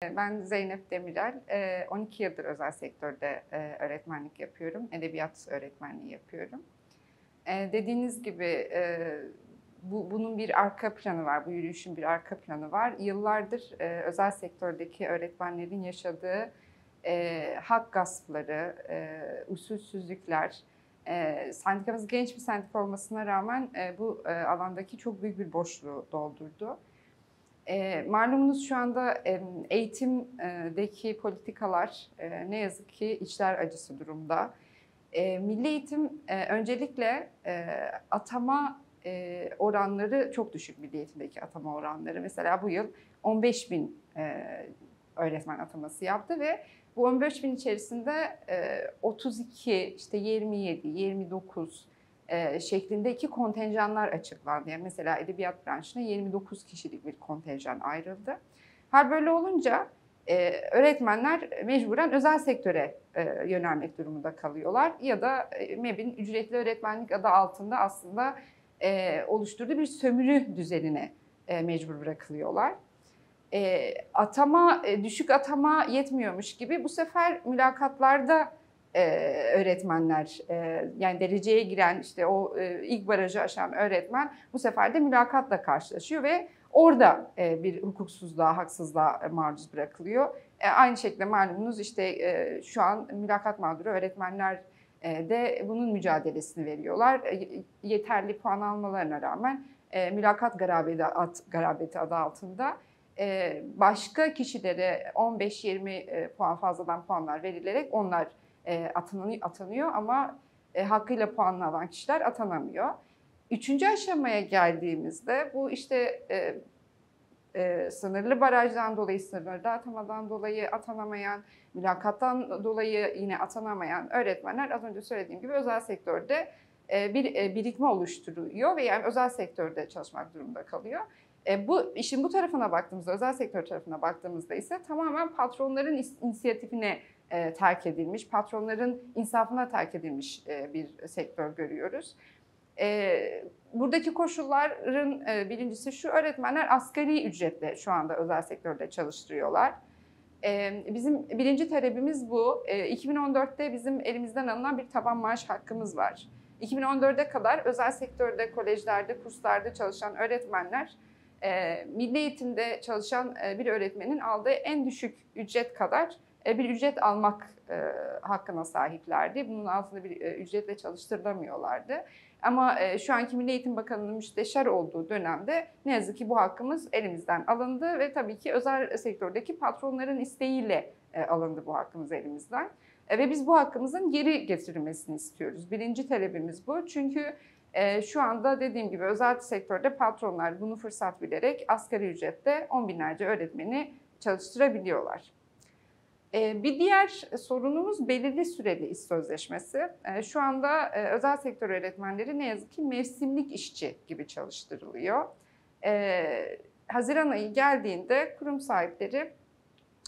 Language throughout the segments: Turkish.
Ben Zeynep Demirel, 12 yıldır özel sektörde öğretmenlik yapıyorum, edebiyat öğretmenliği yapıyorum. Dediğiniz gibi bunun bir arka planı var, bu yürüyüşün bir arka planı var. Yıllardır özel sektördeki öğretmenlerin yaşadığı hak gaspları, usulsüzlükler, sendikamız genç bir sendika olmasına rağmen bu alandaki çok büyük bir boşluğu doldurdu. Malumunuz şu anda eğitimdeki politikalar ne yazık ki içler acısı durumda. Milli eğitim öncelikle atama oranları çok düşük, milli eğitimdeki atama oranları. Mesela bu yıl 15 bin öğretmen ataması yaptı ve bu 15 bin içerisinde 32, işte 27, 29 şeklindeki kontenjanlar açıklandı. Yani mesela edebiyat branşına 29 kişilik bir kontenjan ayrıldı. Hal böyle olunca öğretmenler mecburen özel sektöre yönelmek durumunda kalıyorlar. Ya da MEB'in ücretli öğretmenlik adı altında aslında oluşturduğu bir sömürü düzenine mecbur bırakılıyorlar. Düşük atama yetmiyormuş gibi bu sefer mülakatlarda öğretmenler, yani dereceye giren, işte o ilk barajı aşan öğretmen bu sefer de mülakatla karşılaşıyor ve orada bir hukuksuzluğa, haksızlığa maruz bırakılıyor. Aynı şekilde malumunuz işte şu an mülakat mağduru öğretmenler de bunun mücadelesini veriyorlar. Yeterli puan almalarına rağmen mülakat garabeti adı altında başka kişilere 15-20 puan fazladan puanlar verilerek onlar atanıyor ama hakkıyla puanını alan kişiler atanamıyor. Üçüncü aşamaya geldiğimizde bu işte sınırlı barajdan dolayı, sınırlı atamadan dolayı atanamayan, mülakattan dolayı yine atanamayan öğretmenler az önce söylediğim gibi özel sektörde bir birikme oluşturuyor ve yani özel sektörde çalışmak durumunda kalıyor. Bu işin bu tarafına baktığımızda, özel sektör tarafına baktığımızda ise tamamen patronların inisiyatifine terk edilmiş, patronların insafına terk edilmiş bir sektör görüyoruz. Buradaki koşulların birincisi şu: öğretmenler asgari ücretle şu anda özel sektörde çalıştırıyorlar. Bizim birinci talebimiz bu. 2014'te bizim elimizden alınan bir taban maaş hakkımız var. 2014'e kadar özel sektörde, kolejlerde, kurslarda çalışan öğretmenler, milli eğitimde çalışan bir öğretmenin aldığı en düşük ücret kadar bir ücret almak hakkına sahiplerdi. Bunun altında bir ücretle çalıştırılamıyorlardı. Ama şu anki Milli Eğitim Bakanı'nın müsteşar olduğu dönemde ne yazık ki bu hakkımız elimizden alındı ve tabii ki özel sektördeki patronların isteğiyle alındı bu hakkımız elimizden. Ve biz bu hakkımızın geri getirilmesini istiyoruz. Birinci talebimiz bu. Çünkü şu anda dediğim gibi özel sektörde patronlar bunu fırsat bilerek asgari ücrette on binlerce öğretmeni çalıştırabiliyorlar. Bir diğer sorunumuz belirli süreli iş sözleşmesi. Şu anda özel sektör öğretmenleri ne yazık ki mevsimlik işçi gibi çalıştırılıyor. Haziran ayı geldiğinde kurum sahipleri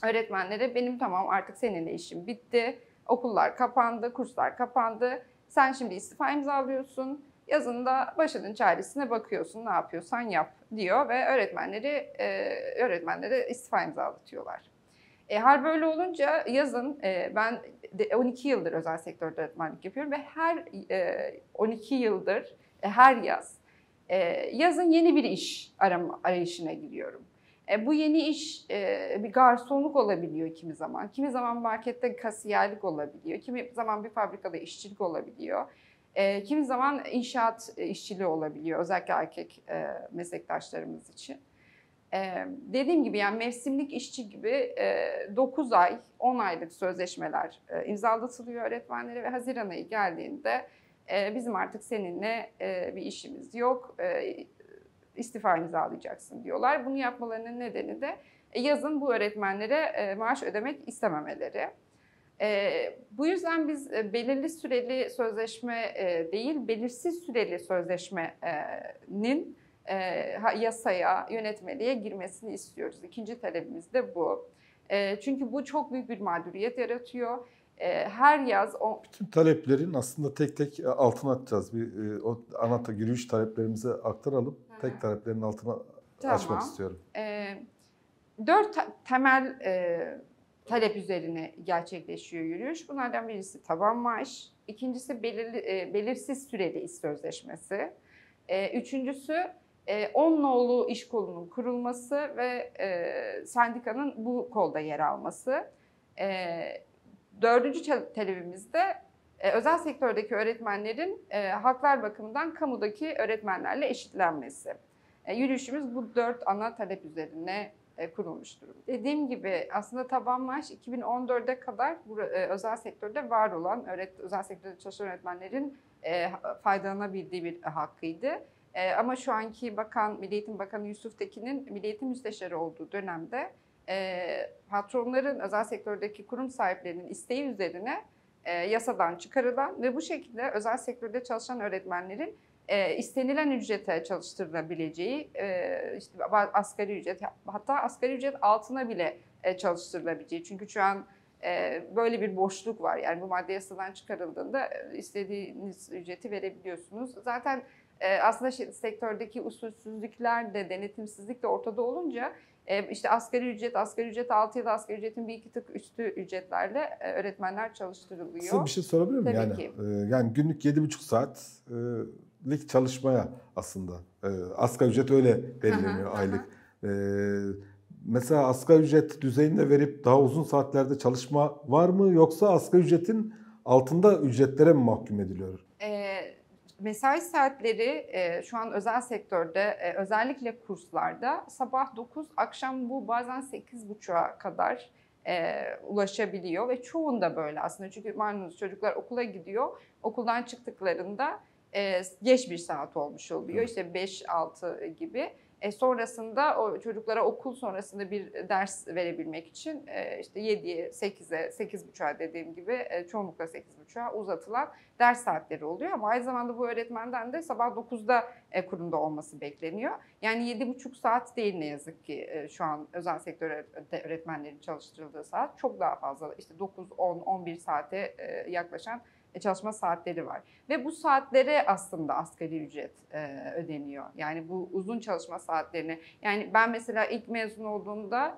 öğretmenlere benim tamam artık seninle işim bitti, okullar kapandı, kurslar kapandı, sen şimdi istifa imzalıyorsun, yazında başının çaresine bakıyorsun, ne yapıyorsan yap diyor ve öğretmenlere istifa imzalatıyorlar. Hal böyle olunca yazın ben 12 yıldır özel sektörde öğretmenlik yapıyorum ve her 12 yıldır her yaz yazın yeni bir iş arayışına giriyorum. Bu yeni iş bir garsonluk olabiliyor kimi zaman. Kimi zaman markette kasiyerlik olabiliyor. Kimi zaman bir fabrikada işçilik olabiliyor. Kimi zaman inşaat işçiliği olabiliyor, özellikle erkek meslektaşlarımız için. Dediğim gibi yani mevsimlik işçi gibi 9 ay, 10 aylık sözleşmeler imzalatılıyor öğretmenlere ve Haziran ayı geldiğinde bizim artık seninle bir işimiz yok, istifa imzalayacaksın diyorlar. Bunu yapmalarının nedeni de yazın bu öğretmenlere maaş ödemek istememeleri. Bu yüzden biz belirli süreli sözleşme değil, belirsiz süreli sözleşmenin yasaya, yönetmeliğe girmesini istiyoruz. İkinci talebimiz de bu. Çünkü bu çok büyük bir mağduriyet yaratıyor. Her yaz... Bütün taleplerin aslında tek tek altına atacağız. O ana yürüyüş taleplerimize aktaralım. Tek taleplerin altına açmak istiyorum. 4 temel talep üzerine gerçekleşiyor yürüyüş. Bunlardan birisi taban maaş, ikincisi belirsiz süreli iş sözleşmesi, üçüncüsü 10 nolu iş kolunun kurulması ve sendikanın bu kolda yer alması. Dördüncü talebimiz de özel sektördeki öğretmenlerin haklar bakımından kamudaki öğretmenlerle eşitlenmesi. Yürüyüşümüz bu 4 ana talep üzerine kurulmuş durumda. Dediğim gibi aslında taban maaş 2014'e kadar özel sektörde var olan, özel sektörde çalışan öğretmenlerin faydalanabildiği bir hakkıydı. Ama şu anki Milli Eğitim Bakanı Yusuf Tekin'in Milli Eğitim Müsteşarı olduğu dönemde patronların, özel sektördeki kurum sahiplerinin isteği üzerine yasadan çıkarılan ve bu şekilde özel sektörde çalışan öğretmenlerin istenilen ücrete çalıştırılabileceği, işte asgari ücret, hatta asgari ücret altına bile çalıştırılabileceği. Çünkü şu an böyle bir boşluk var. Yani bu madde yasadan çıkarıldığında istediğiniz ücreti verebiliyorsunuz. Zaten aslında sektördeki usulsüzlükler de, denetimsizlik de ortada olunca işte asgari ücret altı ya da asgari ücretin bir iki tık üstü ücretlerle öğretmenler çalıştırılıyor. Size bir şey sorabilir miyim? Tabii Yani, ki. Yani günlük 7,5 saatlik çalışmaya aslında asgari ücret öyle belirleniyor aylık. Mesela asgari ücret düzeyinde verip daha uzun saatlerde çalışma var mı, yoksa asgari ücretin altında ücretlere mi mahkum ediliyor? Mesai saatleri şu an özel sektörde, özellikle kurslarda sabah 9, akşam bu bazen 8.30'a kadar ulaşabiliyor ve çoğunda böyle aslında. Çünkü malumunuz çocuklar okula gidiyor, okuldan çıktıklarında geç bir saat olmuş oluyor, işte 5-6 gibi. Sonrasında o çocuklara okul sonrasında bir ders verebilmek için işte 7'ye, 8'e, 8.30'a dediğim gibi çoğunlukla 8.30'a uzatılan ders saatleri oluyor. Ama aynı zamanda bu öğretmenden de sabah 9'da kurumda olması bekleniyor. Yani 7,5 saat değil ne yazık ki şu an özel sektör öğretmenlerin çalıştırıldığı saat. Çok daha fazla, işte 9, 10, 11 saate yaklaşan çalışma saatleri var. Ve bu saatlere aslında asgari ücret ödeniyor. Yani bu uzun çalışma saatlerine. Yani ben mesela ilk mezun olduğumda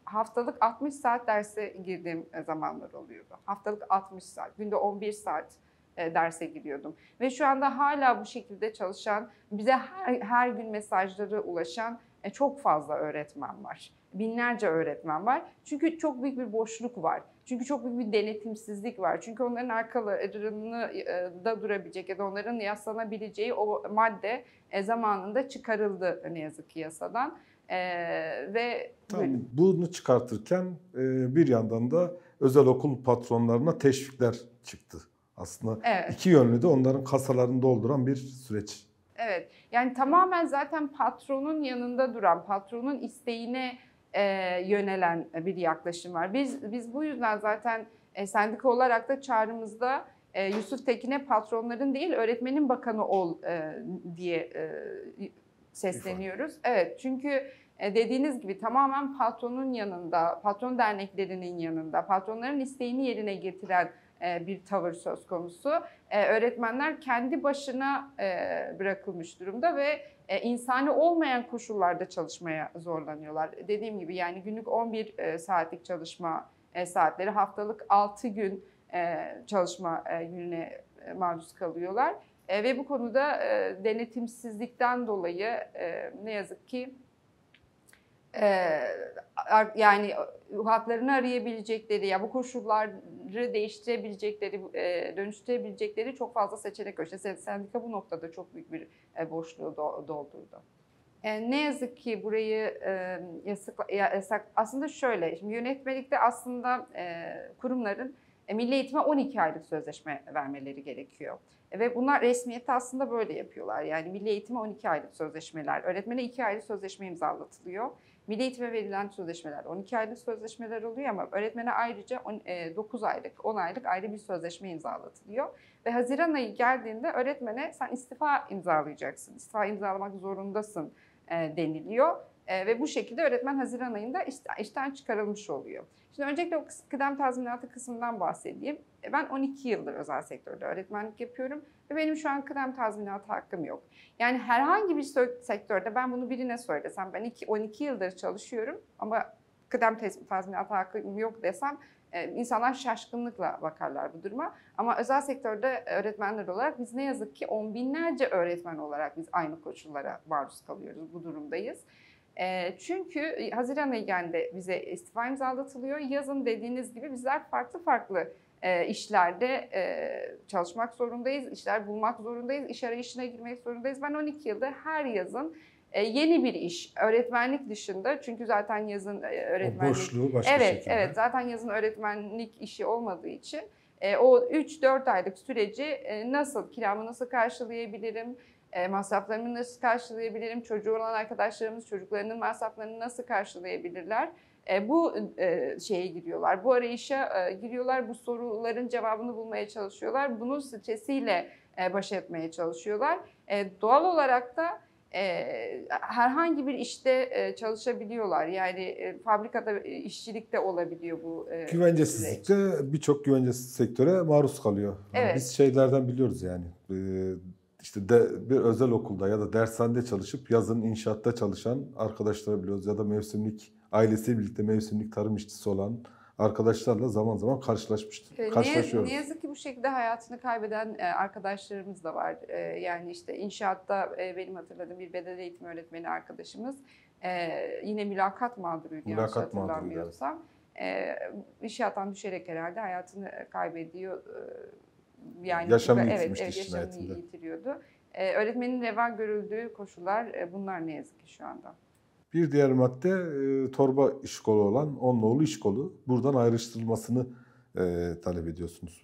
haftalık 60 saat derse girdiğim zamanlar oluyordu. Haftalık 60 saat, günde 11 saat derse giriyordum. Ve şu anda hala bu şekilde çalışan, bize her gün mesajları ulaşan çok fazla öğretmen var. Binlerce öğretmen var. Çünkü çok büyük bir boşluk var. Çünkü çok büyük bir denetimsizlik var. Çünkü onların arkalarında da durabilecek ya da onların yaslanabileceği o madde zamanında çıkarıldı ne yazık ki yasadan. Ve bunu çıkartırken bir yandan da özel okul patronlarına teşvikler çıktı. Aslında iki yönlü de onların kasalarını dolduran bir süreç. Evet, yani tamamen zaten patronun yanında duran, patronun isteğine yönelen bir yaklaşım var. Biz bu yüzden zaten sendika olarak da çağrımızda Yusuf Tekin'e patronların değil öğretmenin bakanı ol diye sesleniyoruz. Evet, çünkü dediğiniz gibi tamamen patronun yanında, patron derneklerinin yanında, patronların isteğini yerine getiren bir tavır söz konusu. Öğretmenler kendi başına bırakılmış durumda ve insani olmayan koşullarda çalışmaya zorlanıyorlar. Dediğim gibi yani günlük 11 saatlik çalışma saatleri, haftalık 6 gün çalışma gününe maruz kalıyorlar. Ve bu konuda denetimsizlikten dolayı ne yazık ki yani haklarını arayabilecekleri, ya bu koşulları değiştirebilecekleri, dönüştürebilecekleri çok fazla seçenek var. İşte sendika bu noktada çok büyük bir boşluğu doldurdu. Ne yazık ki burayı yasak. Aslında şöyle, şimdi yönetmelikte aslında kurumların milli eğitime 12 aylık sözleşme vermeleri gerekiyor. Ve bunlar resmiyette aslında böyle yapıyorlar. Yani milli eğitime 12 aylık sözleşmeler, öğretmene 2 aylık sözleşme imzalatılıyor. Milli eğitime verilen sözleşmeler 12 aylık sözleşmeler oluyor ama öğretmene ayrıca 9 aylık, 10 aylık ayrı bir sözleşme imzalatılıyor. Ve Haziran ayı geldiğinde öğretmene sen istifa imzalayacaksın, istifa imzalamak zorundasın deniliyor. Ve bu şekilde öğretmen Haziran ayında işten çıkarılmış oluyor. Şimdi öncelikle o kıdem tazminatı kısmından bahsedeyim. Ben 12 yıldır özel sektörde öğretmenlik yapıyorum ve benim şu an kıdem tazminatı hakkım yok. Yani herhangi bir sektörde ben bunu birine söylesem, ben 12 yıldır çalışıyorum ama kıdem tazminatı hakkım yok desem, insanlar şaşkınlıkla bakarlar bu duruma. Ama özel sektörde öğretmenler olarak biz ne yazık ki on binlerce öğretmen olarak biz aynı koşullara maruz kalıyoruz, bu durumdayız. Çünkü Haziran ayında bize istifa imzalatılıyor. Yazın dediğiniz gibi bizler farklı işlerde çalışmak zorundayız, işler bulmak zorundayız, iş arayışına girmek zorundayız. Ben 12 yılda her yazın yeni bir iş, öğretmenlik dışında, çünkü zaten yazın öğretmenlik... O boşluğu başka şekilde. Evet, zaten yazın öğretmenlik işi olmadığı için o 3-4 aylık süreci nasıl, kiramı nasıl karşılayabilirim, masraflarımı nasıl karşılayabilirim, çocuğu olan arkadaşlarımız çocuklarının masraflarını nasıl karşılayabilirler? Bu şeye giriyorlar, bu arayışa giriyorlar, bu soruların cevabını bulmaya çalışıyorlar. Bunun stresiyle baş etmeye çalışıyorlar. Doğal olarak da herhangi bir işte çalışabiliyorlar. Yani fabrikada işçilik de olabiliyor bu Güvencesizlikte birçok güvencesiz sektöre maruz kalıyor. Evet. Biz şeylerden biliyoruz yani. İşte bir özel okulda ya da dershanede çalışıp yazın inşaatta çalışan arkadaşları biliyoruz. Ya da mevsimlik, ailesiyle birlikte mevsimlik tarım işçisi olan arkadaşlarla zaman zaman karşılaşıyoruz. Ne yazık ki bu şekilde hayatını kaybeden arkadaşlarımız da var. Yani işte inşaatta benim hatırladığım bir beden eğitimi öğretmeni arkadaşımız yine mülakat mağduruydu, yanlış hatırlamıyorsam. İnşaattan düşerek herhalde hayatını kaybediyor. Yani yaşamını evet, yitirmişti yaşamını yitiriyordu. Öğretmenin reva görüldüğü koşullar bunlar ne yazık ki şu anda. Bir diğer madde torba iş kolu olan Onluoğlu iş kolu. Buradan ayrıştırılmasını talep ediyorsunuz.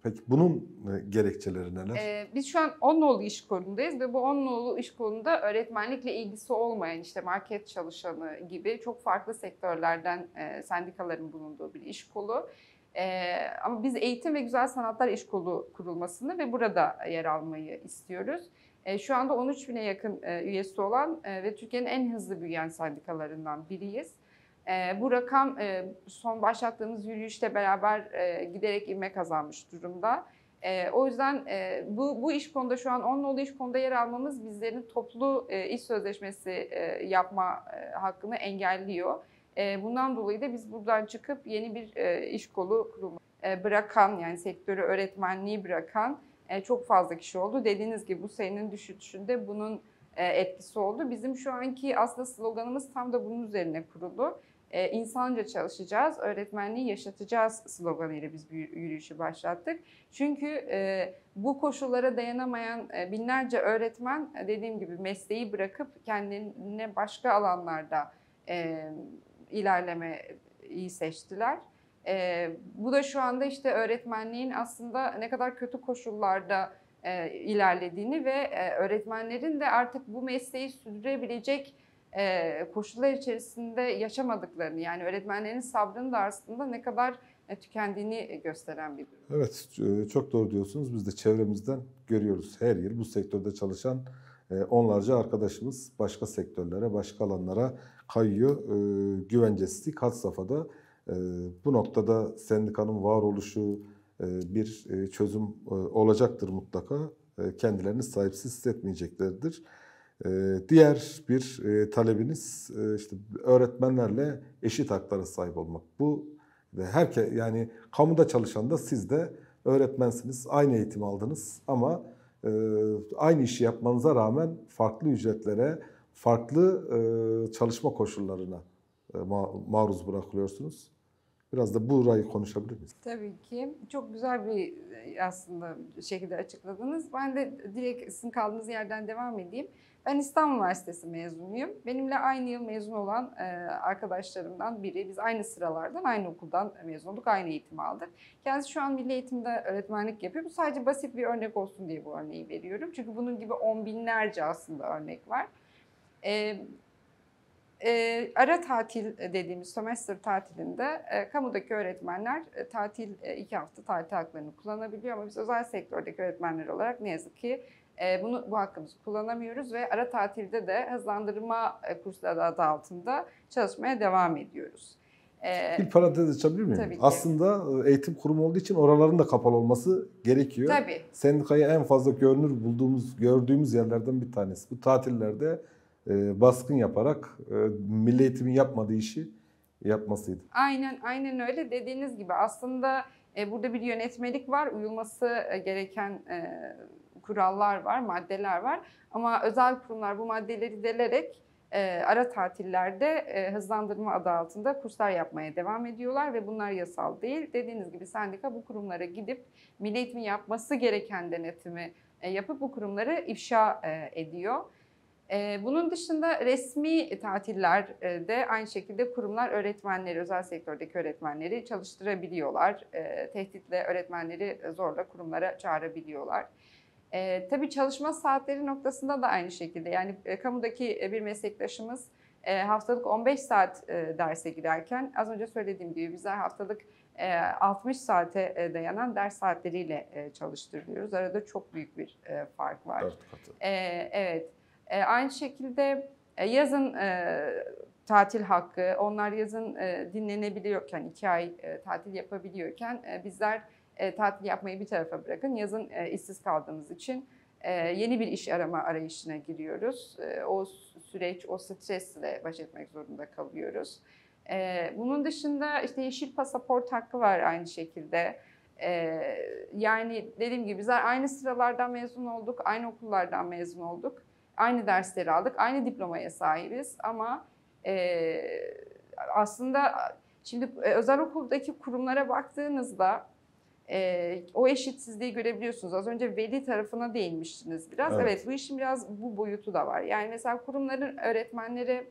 Peki bunun gerekçeleri neler? Biz şu an Onluoğlu iş kolundayız ve bu Onluoğlu iş kolunda öğretmenlikle ilgisi olmayan, işte market çalışanı gibi çok farklı sektörlerden sendikaların bulunduğu bir iş kolu. Ama biz Eğitim ve Güzel Sanatlar İş Kolu kurulmasını ve burada yer almayı istiyoruz. Şu anda 13.000'e yakın üyesi olan ve Türkiye'nin en hızlı büyüyen sendikalarından biriyiz. Bu rakam son başlattığımız yürüyüşle beraber giderek ivme kazanmış durumda. O yüzden bu iş konuda şu an Onluoğlu iş konuda yer almamız bizlerin toplu iş sözleşmesi yapma hakkını engelliyor. Bundan dolayı da biz buradan çıkıp yeni bir iş kolu bırakan, yani sektörü öğretmenliği bırakan çok fazla kişi oldu. Dediğiniz gibi bu sayının düşüşünde bunun etkisi oldu. Bizim şu anki aslında sloganımız tam da bunun üzerine kurulu. İnsanca çalışacağız, öğretmenliği yaşatacağız sloganıyla biz bir yürüyüşü başlattık. Çünkü bu koşullara dayanamayan binlerce öğretmen, dediğim gibi mesleği bırakıp kendine başka alanlarda ilerlemeyi seçtiler. Bu da şu anda işte öğretmenliğin aslında ne kadar kötü koşullarda ilerlediğini ve öğretmenlerin de artık bu mesleği sürdürebilecek koşullar içerisinde yaşamadıklarını, yani öğretmenlerin sabrının da aslında ne kadar tükendiğini gösteren bir durum. Evet, çok doğru diyorsunuz. Biz de çevremizden görüyoruz. Her yıl bu sektörde çalışan onlarca arkadaşımız başka sektörlere, başka alanlara kayıyor. Güvencesizlik had safhada. Bu noktada sendikanın varoluşu bir çözüm olacaktır mutlaka. Kendilerini sahipsiz hissetmeyeceklerdir. Diğer bir talebiniz işte öğretmenlerle eşit haklara sahip olmak. Bu ve yani kamuda çalışan da siz de öğretmensiniz. Aynı eğitim aldınız ama aynı işi yapmanıza rağmen farklı ücretlere, farklı çalışma koşullarına maruz bırakılıyorsunuz. Biraz da burayı konuşabilir miyiz? Tabii ki. Çok güzel bir aslında şekilde açıkladınız. Ben de direkt sizin kaldığınız yerden devam edeyim. Ben İstanbul Üniversitesi mezunuyum. Benimle aynı yıl mezun olan arkadaşlarımdan biri. Biz aynı sıralardan, aynı okuldan mezun olduk, aynı eğitimi aldık. Kendisi şu an Milli Eğitim'de öğretmenlik yapıyor. Bu sadece basit bir örnek olsun diye bu örneği veriyorum. Çünkü bunun gibi on binlerce aslında örnek var. Ara tatil dediğimiz sömestr tatilinde kamudaki öğretmenler 2 hafta tatil haklarını kullanabiliyor ama biz özel sektördeki öğretmenler olarak ne yazık ki Bu hakkımızı kullanamıyoruz ve ara tatilde de hızlandırma kursları adı altında çalışmaya devam ediyoruz. Bir parantez açabilir miyim? Tabii ki. Aslında eğitim kurumu olduğu için oraların da kapalı olması gerekiyor. Tabii. Sendikayı en fazla gördüğümüz yerlerden bir tanesi. Bu tatillerde baskın yaparak milli eğitimin yapmadığı işi yapmasıydı. Aynen öyle dediğiniz gibi aslında burada bir yönetmelik var, uyulması gereken kurallar var, maddeler var. Ama özel kurumlar bu maddeleri delerek ara tatillerde hızlandırma adı altında kurslar yapmaya devam ediyorlar ve bunlar yasal değil. Dediğiniz gibi sendika bu kurumlara gidip milli eğitimin yapması gereken denetimi yapıp bu kurumları ifşa ediyor. Bunun dışında resmi tatillerde aynı şekilde kurumlar öğretmenleri, özel sektördeki öğretmenleri çalıştırabiliyorlar. Tehditle öğretmenleri zorla kurumlara çağırabiliyorlar. Tabii çalışma saatleri noktasında da aynı şekilde. Yani kamudaki bir meslektaşımız haftalık 15 saat derse girerken az önce söylediğim gibi bizler haftalık 60 saate dayanan ders saatleriyle çalıştırılıyoruz. Arada çok büyük bir fark var. 4 katı. Evet. Aynı şekilde yazın tatil hakkı, onlar yazın dinlenebiliyorken, 2 ay tatil yapabiliyorken bizler tatil yapmayı bir tarafa bırakın. Yazın işsiz kaldığımız için yeni bir iş arama arayışına giriyoruz. O süreç, o stresle baş etmek zorunda kalıyoruz. Bunun dışında işte yeşil pasaport hakkı var aynı şekilde. Yani dediğim gibi bizler aynı sıralardan mezun olduk, aynı okullardan mezun olduk. Aynı dersleri aldık, aynı diplomaya sahibiz ama aslında şimdi özel okuldaki kurumlara baktığınızda o eşitsizliği görebiliyorsunuz. Az önce veli tarafına değinmiştiniz biraz. Evet, bu işin biraz bu boyutu da var. Yani mesela kurumların öğretmenleri,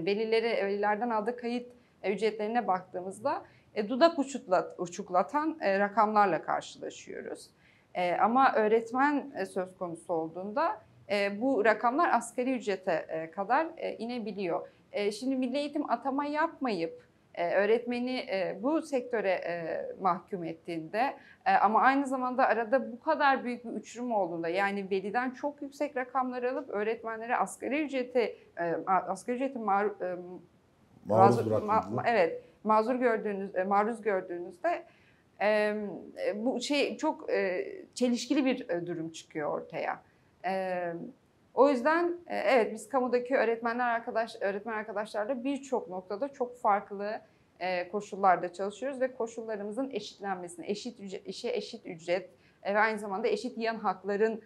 velilerden aldığı kayıt ücretlerine baktığımızda dudak uçuklatan rakamlarla karşılaşıyoruz. Ama öğretmen söz konusu olduğunda bu rakamlar asgari ücrete kadar inebiliyor. Şimdi milli eğitim atama yapmayıp öğretmeni bu sektöre mahkum ettiğinde ama aynı zamanda arada bu kadar büyük bir uçurum olduğunda yani veliden çok yüksek rakamlar alıp öğretmenlere asgari ücreti maruz gördüğünüzde bu çok çelişkili bir durum çıkıyor ortaya. O yüzden evet biz kamudaki öğretmen arkadaşlarla birçok noktada çok farklı koşullarda çalışıyoruz ve koşullarımızın eşitlenmesini, işe eşit ücret ve aynı zamanda eşit yan hakların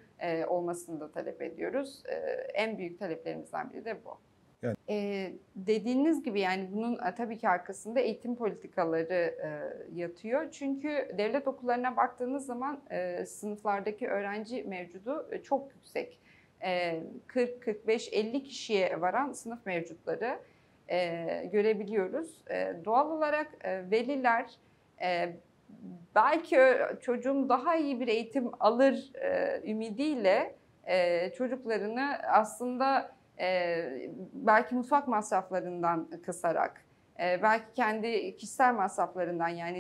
olmasını da talep ediyoruz. En büyük taleplerimizden biri de bu. Yani. Dediğiniz gibi yani bunun tabii ki arkasında eğitim politikaları yatıyor. Çünkü devlet okullarına baktığınız zaman sınıflardaki öğrenci mevcudu çok yüksek. 40, 45, 50 kişiye varan sınıf mevcutları görebiliyoruz. Doğal olarak veliler belki çocuğum daha iyi bir eğitim alır ümidiyle çocuklarını aslında belki mutfak masraflarından kısarak, belki kendi kişisel masraflarından yani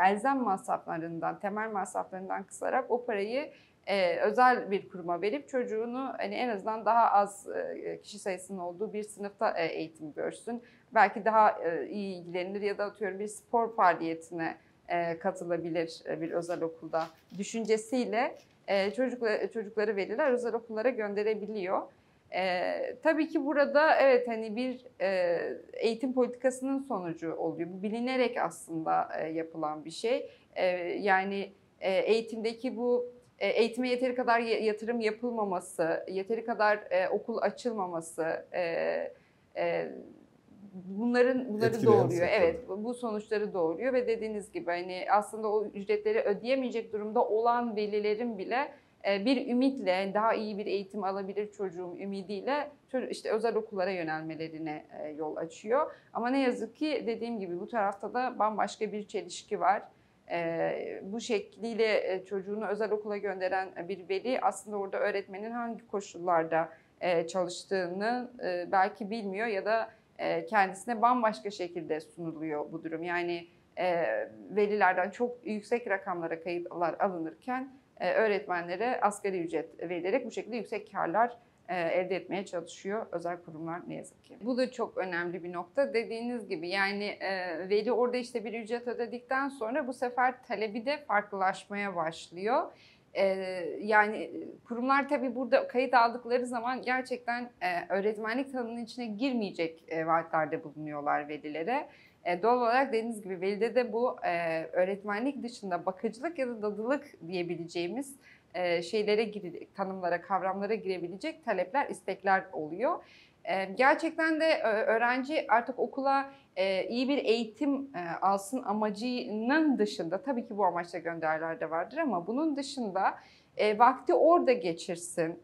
elzem masraflarından, temel masraflarından kısarak o parayı özel bir kuruma verip çocuğunu hani en azından daha az kişi sayısının olduğu bir sınıfta eğitim görsün. Belki daha iyi ilgilenir ya da atıyorum bir spor faaliyetine katılabilir bir özel okulda düşüncesiyle çocukları veliler özel okullara gönderebiliyor. Tabii ki burada evet hani bir eğitim politikasının sonucu oluyor. Bu bilinerek aslında yapılan bir şey. Yani eğitimdeki bu eğitime yeteri kadar yatırım yapılmaması, yeteri kadar okul açılmaması, bunları doğuruyor. Evet, bu sonuçları doğuruyor ve dediğiniz gibi hani aslında o ücretleri ödeyemeyecek durumda olan velilerin bile bir ümitle daha iyi bir eğitim alabilir çocuğum ümidiyle işte özel okullara yönelmelerine yol açıyor. Ama ne yazık ki dediğim gibi bu tarafta da bambaşka bir çelişki var. Bu şekliyle çocuğunu özel okula gönderen bir veli aslında orada öğretmenin hangi koşullarda çalıştığını belki bilmiyor ya da kendisine bambaşka şekilde sunuluyor bu durum. Yani velilerden çok yüksek rakamlara kayıtlar alınırken öğretmenlere asgari ücret verilerek bu şekilde yüksek karlar elde etmeye çalışıyor özel kurumlar ne yazık ki. Bu da çok önemli bir nokta. Dediğiniz gibi yani veli orada işte bir ücret ödedikten sonra bu sefer talebi de farklılaşmaya başlıyor. Yani kurumlar tabii burada kayıt aldıkları zaman gerçekten öğretmenlik tanımının içine girmeyecek vaatlerde bulunuyorlar velilere. Doğal olarak dediğiniz gibi velide de bu öğretmenlik dışında bakıcılık ya da dadılık diyebileceğimiz tanımlara, kavramlara girebilecek talepler, istekler oluyor. Gerçekten de öğrenci artık okula iyi bir eğitim alsın amacının dışında, tabii ki bu amaçla gönderiler de vardır ama bunun dışında vakti orada geçirsin.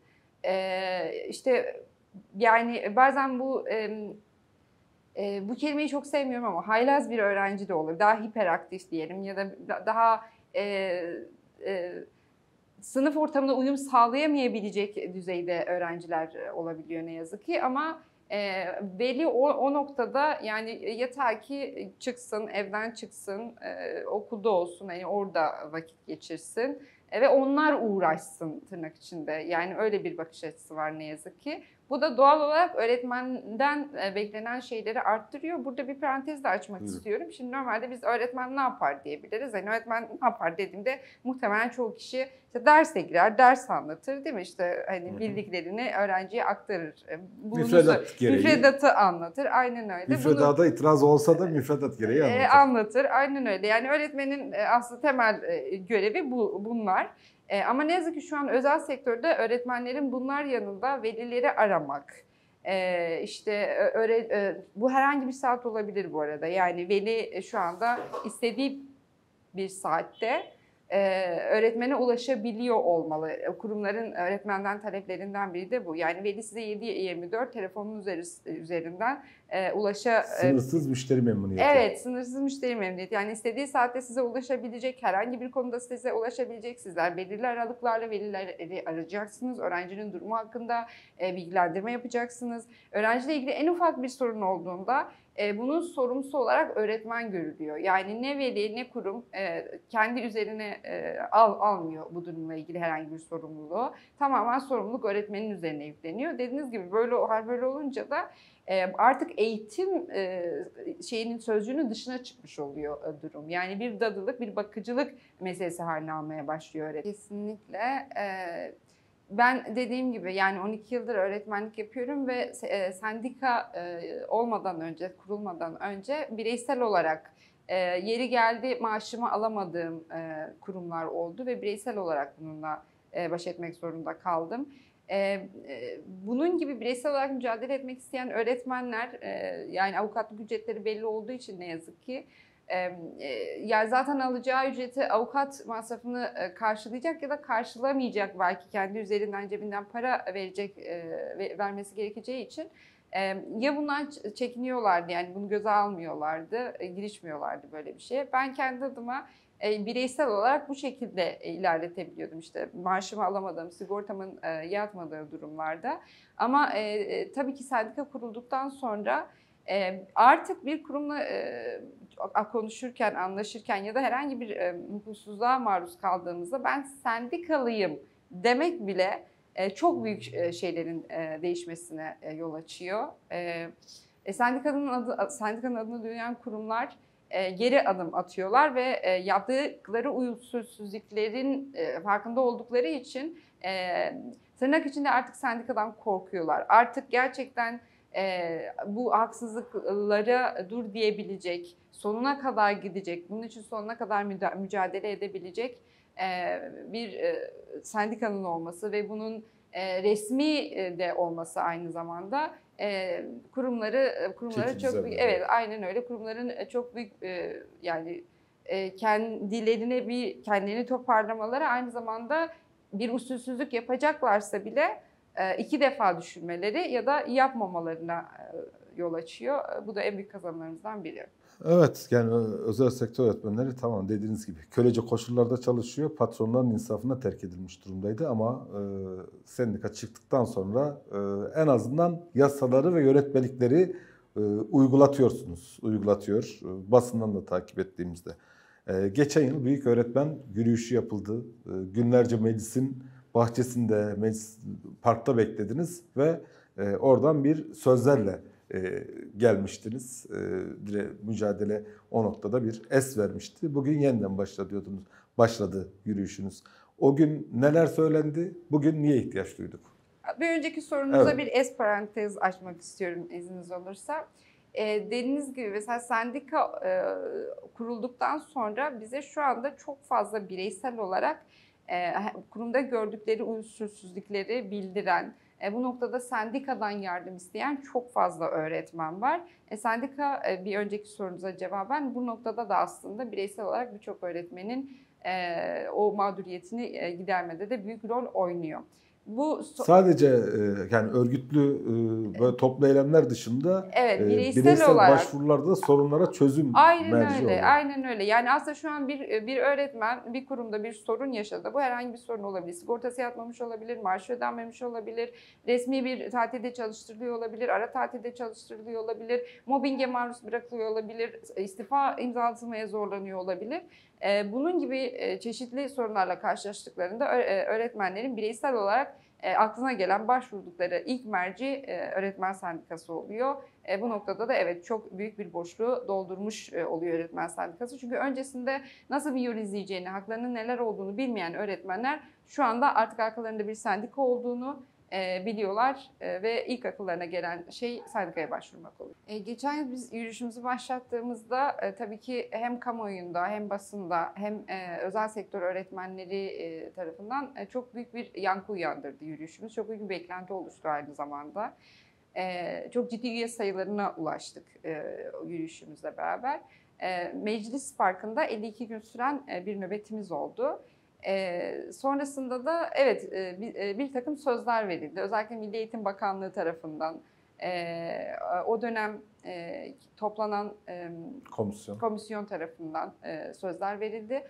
İşte yani bazen bu kelimeyi çok sevmiyorum ama haylaz bir öğrenci de olur. Daha hiperaktif diyelim ya da daha sınıf ortamına uyum sağlayamayabilecek düzeyde öğrenciler olabiliyor ne yazık ki ama veli o noktada yani yeter ki çıksın, evden çıksın, okulda olsun, yani orada vakit geçirsin ve onlar uğraşsın tırnak içinde. Yani öyle bir bakış açısı var ne yazık ki. Bu da doğal olarak öğretmenden beklenen şeyleri arttırıyor. Burada bir parantez de açmak istiyorum. Şimdi normalde biz öğretmen ne yapar diyebiliriz. Yani öğretmen ne yapar dediğimde muhtemelen çoğu kişi işte derse girer, ders anlatır değil mi? İşte hani bildiklerini öğrenciye aktarır. Müfredatı anlatır. Aynen öyle. Müfredata itiraz olsa da müfredat gereği anlatır. Anlatır. Aynen öyle. Yani öğretmenin aslında temel görevi bunlar. Ama ne yazık ki şu an özel sektörde öğretmenlerin bunlar yanında velileri aramak, bu herhangi bir saat olabilir bu arada. Yani veli şu anda istediği bir saatte öğretmene ulaşabiliyor olmalı. Kurumların öğretmenden taleplerinden biri de bu. Yani veli size 7/24 telefonun üzerinden sınırsız müşteri memnuniyeti. Evet, sınırsız müşteri memnuniyeti. Yani istediği saatte size ulaşabilecek, herhangi bir konuda size ulaşabilecek. Sizler belirli aralıklarla velileri arayacaksınız. Öğrencinin durumu hakkında bilgilendirme yapacaksınız. Öğrenciyle ilgili en ufak bir sorun olduğunda bunun sorumlusu olarak öğretmen görülüyor. Yani ne veli ne kurum kendi üzerine almıyor bu durumla ilgili herhangi bir sorumluluğu. Tamamen sorumluluk öğretmenin üzerine yükleniyor. Dediğiniz gibi böyle olunca da artık eğitim şeyinin sözcüğünün dışına çıkmış oluyor durum. Yani bir dadılık, bir bakıcılık meselesi haline almaya başlıyor öğretmen. Kesinlikle. Ben dediğim gibi yani 12 yıldır öğretmenlik yapıyorum ve sendika olmadan önce, kurulmadan önce bireysel olarak yeri geldi maaşımı alamadığım kurumlar oldu ve bireysel olarak bununla baş etmek zorunda kaldım. Bunun gibi bireysel olarak mücadele etmek isteyen öğretmenler yani avukatlık ücretleri belli olduğu için ne yazık ki yani zaten alacağı ücreti avukat masrafını karşılayacak ya da karşılamayacak belki kendi üzerinden cebinden para vermesi gerekeceği için ya bundan çekiniyorlardı yani bunu göze almıyorlardı, girişmiyorlardı böyle bir şeye. Ben kendi adıma bireysel olarak bu şekilde ilerletebiliyordum işte maaşımı alamadığım, sigortamın yatmadığı durumlarda. Ama tabii ki sendika kurulduktan sonra artık bir kurumla konuşurken, anlaşırken ya da herhangi bir hukuksuzluğa maruz kaldığımızda ben sendikalıyım demek bile çok büyük şeylerin değişmesine yol açıyor. Sendikanın adını duyan kurumlar geri adım atıyorlar ve yaptıkları usulsüzlüklerin farkında oldukları için tırnak içinde artık sendikadan korkuyorlar. Artık gerçekten bu haksızlıklara dur diyebilecek, sonuna kadar gidecek, bunun için sonuna kadar mücadele edebilecek bir sendikanın olması ve bunun resmi de olması aynı zamanda kurumları çok büyük, evet aynen öyle, kurumların çok büyük yani kendilerini toparlamaları aynı zamanda bir usulsüzlük yapacaklarsa bile 2 defa düşünmeleri ya da yapmamalarına yol açıyor. Bu da en büyük kazanımlarımızdan biri. Evet, yani özel sektör öğretmenleri tamam dediğiniz gibi kölece koşullarda çalışıyor. Patronların insafına terk edilmiş durumdaydı ama sendika çıktıktan sonra en azından yasaları ve yönetmelikleri uygulatıyor. Basından da takip ettiğimizde. Geçen yıl büyük öğretmen yürüyüşü yapıldı. Günlerce meclisin bahçesinde, meclis parkta beklediniz ve oradan bir sözlerle gelmiştiniz. Mücadele o noktada bir es vermişti. Bugün yeniden başladı yürüyüşünüz. O gün neler söylendi? Bugün niye ihtiyaç duyduk? Bir önceki sorunuza Evet. bir es parantez açmak istiyorum izniniz olursa. Dediğiniz gibi mesela sendika kurulduktan sonra bize şu anda çok fazla bireysel olarak kurumda gördükleri usulsüzlükleri bildiren, bu noktada sendikadan yardım isteyen çok fazla öğretmen var. Sendika bir önceki sorunuza cevaben bu noktada da aslında bireysel olarak birçok öğretmenin o mağduriyetini gidermede de büyük rol oynuyor. Sadece yani örgütlü böyle toplu eylemler dışında Evet, bireysel bireysel olarak. başvurularda da sorunlara çözüm Aynen merci öyle, oluyor. aynen öyle. Yani aslında şu an bir öğretmen bir kurumda bir sorun yaşadı. Bu herhangi bir sorun olabilir. Sigortası yatmamış olabilir, maaşı ödenmemiş olabilir, resmi bir tatilde çalıştırılıyor olabilir, ara tatilde çalıştırılıyor olabilir, mobbinge maruz bırakılıyor olabilir, istifa imzalatılmaya zorlanıyor olabilir. Bunun gibi çeşitli sorunlarla karşılaştıklarında öğretmenlerin bireysel olarak aklına gelen başvurdukları ilk merci öğretmen sendikası oluyor. Bu noktada da evet çok büyük bir boşluğu doldurmuş oluyor öğretmen sendikası. Çünkü öncesinde nasıl bir yol izleyeceğini, haklarının neler olduğunu bilmeyen öğretmenler şu anda artık arkalarında bir sendika olduğunu biliyorlar ve ilk akıllarına gelen şey sendikaya başvurmak oluyor. Geçen yıl biz yürüyüşümüzü başlattığımızda tabii ki hem kamuoyunda hem basında hem özel sektör öğretmenleri tarafından çok büyük bir yankı uyandırdı yürüyüşümüz. Çok büyük bir beklenti oluştu aynı zamanda. Çok ciddi üye sayılarına ulaştık yürüyüşümüzle beraber. Meclis Parkı'nda 52 gün süren bir nöbetimiz oldu. Sonrasında da evet bir takım sözler verildi. Özellikle Milli Eğitim Bakanlığı tarafından o dönem toplanan komisyon tarafından sözler verildi.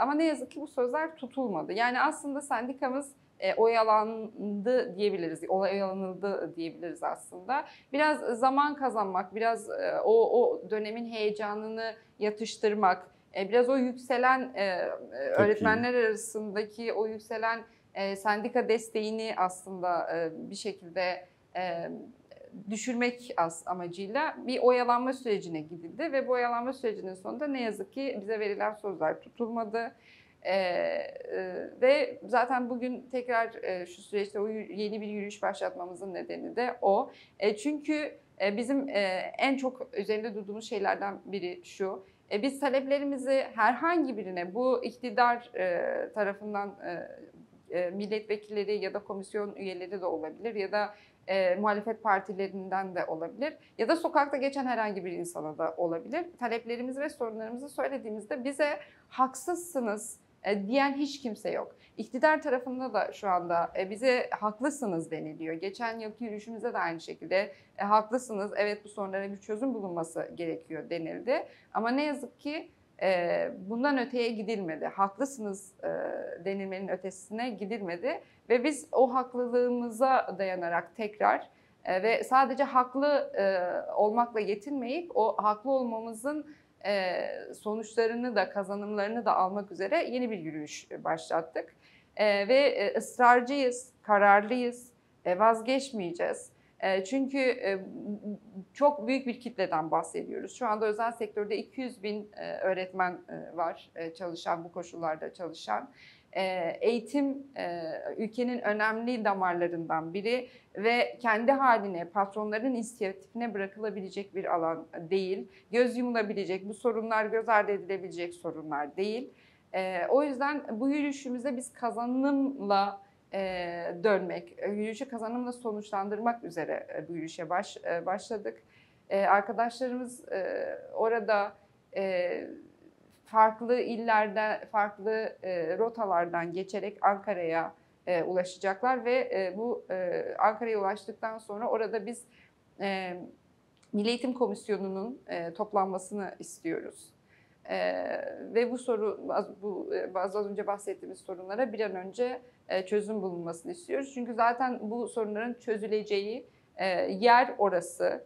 Ama ne yazık ki bu sözler tutulmadı. Yani aslında sendikamız oyalandı diyebiliriz, oyalanıldı diyebiliriz aslında. Biraz zaman kazanmak, biraz o dönemin heyecanını yatıştırmak, biraz o yükselen öğretmenler arasındaki o yükselen sendika desteğini aslında bir şekilde düşürmek amacıyla bir oyalanma sürecine gidildi ve bu oyalanma sürecinin sonunda ne yazık ki bize verilen sözler tutulmadı. Ve zaten bugün tekrar şu süreçte yeni bir yürüyüş başlatmamızın nedeni de o. Çünkü bizim en çok üzerinde durduğumuz şeylerden biri şu. Biz taleplerimizi herhangi birine bu iktidar tarafından milletvekilleri ya da komisyon üyeleri de olabilir ya da muhalefet partilerinden de olabilir ya da sokakta geçen herhangi bir insana da olabilir. Taleplerimizi ve sorunlarımızı söylediğimizde bize haksızsınız diyen hiç kimse yok. İktidar tarafında da şu anda bize haklısınız deniliyor. Geçen yılki yürüyüşümüzde de aynı şekilde haklısınız, evet bu sorunlara bir çözüm bulunması gerekiyor denildi. Ama ne yazık ki bundan öteye gidilmedi. Haklısınız denilmenin ötesine gidilmedi. Ve biz o haklılığımıza dayanarak tekrar ve sadece haklı olmakla yetinmeyip o haklı olmamızın sonuçlarını da kazanımlarını da almak üzere yeni bir yürüyüş başlattık. Ve ısrarcıyız, kararlıyız, vazgeçmeyeceğiz. Çünkü çok büyük bir kitleden bahsediyoruz. Şu anda özel sektörde 200 bin öğretmen var çalışan, bu koşullarda çalışan. Eğitim ülkenin önemli damarlarından biri ve kendi haline, patronların inisiyatifine bırakılabilecek bir alan değil. Göz yumulabilecek, bu sorunlar göz ardı edilebilecek sorunlar değil. O yüzden bu yürüyüşümüzde biz kazanımla dönmek, yürüyüşü kazanımla sonuçlandırmak üzere bu yürüyüşe başladık. Arkadaşlarımız orada farklı illerden, farklı rotalardan geçerek Ankara'ya ulaşacaklar ve bu Ankara'ya ulaştıktan sonra orada biz Milli Eğitim Komisyonu'nun toplanmasını istiyoruz. Ve az önce bahsettiğimiz sorunlara bir an önce çözüm bulunmasını istiyoruz. Çünkü zaten bu sorunların çözüleceği yer orası.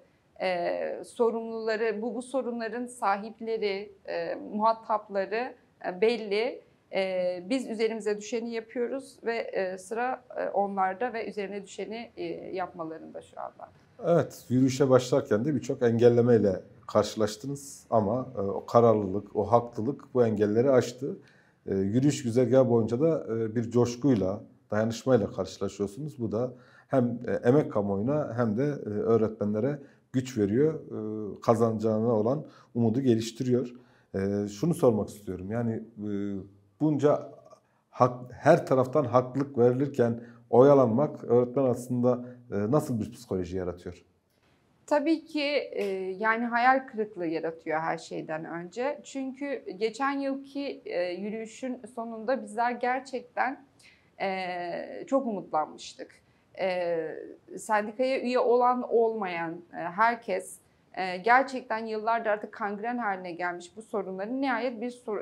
sorumluları, bu sorunların sahipleri, muhatapları belli. Biz üzerimize düşeni yapıyoruz ve sıra onlarda ve üzerine düşeni yapmalarında şu anda. Evet, yürüyüşe başlarken de birçok engellemeyle karşılaştınız ama o kararlılık, o haklılık bu engelleri aştı. Yürüyüş güzergahı boyunca da bir coşkuyla, dayanışmayla karşılaşıyorsunuz. Bu da hem emek kamuoyuna hem de öğretmenlere güç veriyor, kazanacağına olan umudu geliştiriyor. Şunu sormak istiyorum, yani bunca her taraftan haklılık verilirken oyalanmak öğretmen aslında nasıl bir psikoloji yaratıyor? Tabii ki yani hayal kırıklığı yaratıyor her şeyden önce. Çünkü geçen yılki yürüyüşün sonunda bizler gerçekten çok umutlanmıştık. Sendikaya üye olan olmayan herkes gerçekten yıllardır artık kangren haline gelmiş bu sorunların nihayet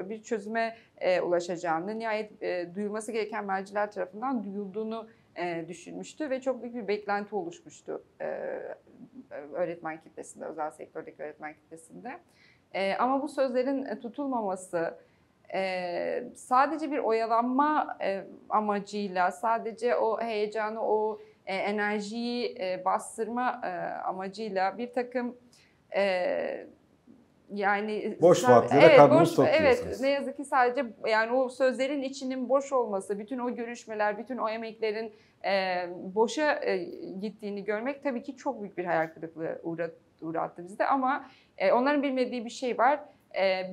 bir çözüme ulaşacağını, nihayet duyulması gereken merciler tarafından duyulduğunu düşünmüştü ve çok büyük bir beklenti oluşmuştu öğretmen kitlesinde, özel sektördeki öğretmen kitlesinde. Ama bu sözlerin tutulmaması, sadece bir oyalanma amacıyla, sadece o heyecanı, o enerjiyi bastırma amacıyla bir takım yani Boş vaatlere evet karnımız boş tok evet diyorsunuz. ne yazık ki sadece yani o sözlerin içinin boş olması, bütün o görüşmeler, bütün o emeklerin boşa gittiğini görmek tabii ki çok büyük bir hayal kırıklığı uğrattı bizde ama onların bilmediği bir şey var.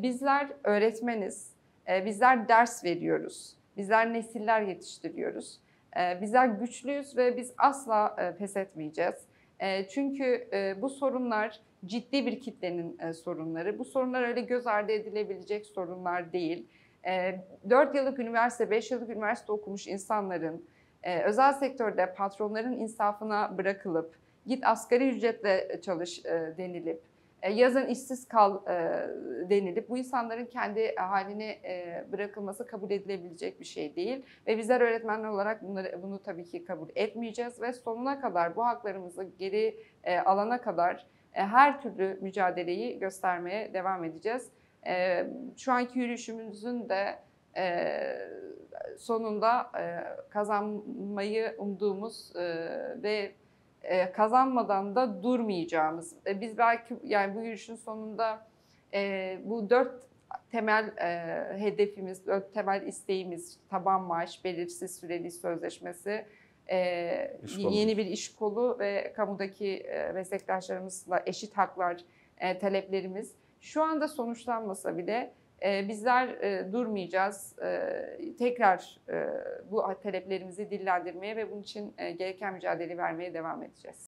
Bizler öğretmeniz, bizler ders veriyoruz, bizler nesiller yetiştiriyoruz. Bizler güçlüyüz ve biz asla pes etmeyeceğiz. Çünkü bu sorunlar ciddi bir kitlenin sorunları. Bu sorunlar öyle göz ardı edilebilecek sorunlar değil. 4 yıllık üniversite, 5 yıllık üniversite okumuş insanların özel sektörde patronların insafına bırakılıp git asgari ücretle çalış denilip yazın işsiz kal denilip bu insanların kendi haline bırakılması kabul edilebilecek bir şey değil. Ve bizler öğretmenler olarak bunu tabii ki kabul etmeyeceğiz ve sonuna kadar bu haklarımızı geri alana kadar her türlü mücadeleyi göstermeye devam edeceğiz. Şu anki yürüyüşümüzün de sonunda kazanmayı umduğumuz ve kazanmadan da durmayacağımız. Biz belki yani bu yürüyüşün sonunda bu 4 temel hedefimiz, 4 temel isteğimiz, taban maaş, belirsiz süreli sözleşmesi, yeni bir iş kolu ve kamudaki meslektaşlarımızla eşit haklar taleplerimiz şu anda sonuçlanmasa bile bizler durmayacağız. Tekrar bu taleplerimizi dillendirmeye ve bunun için gereken mücadeleyi vermeye devam edeceğiz.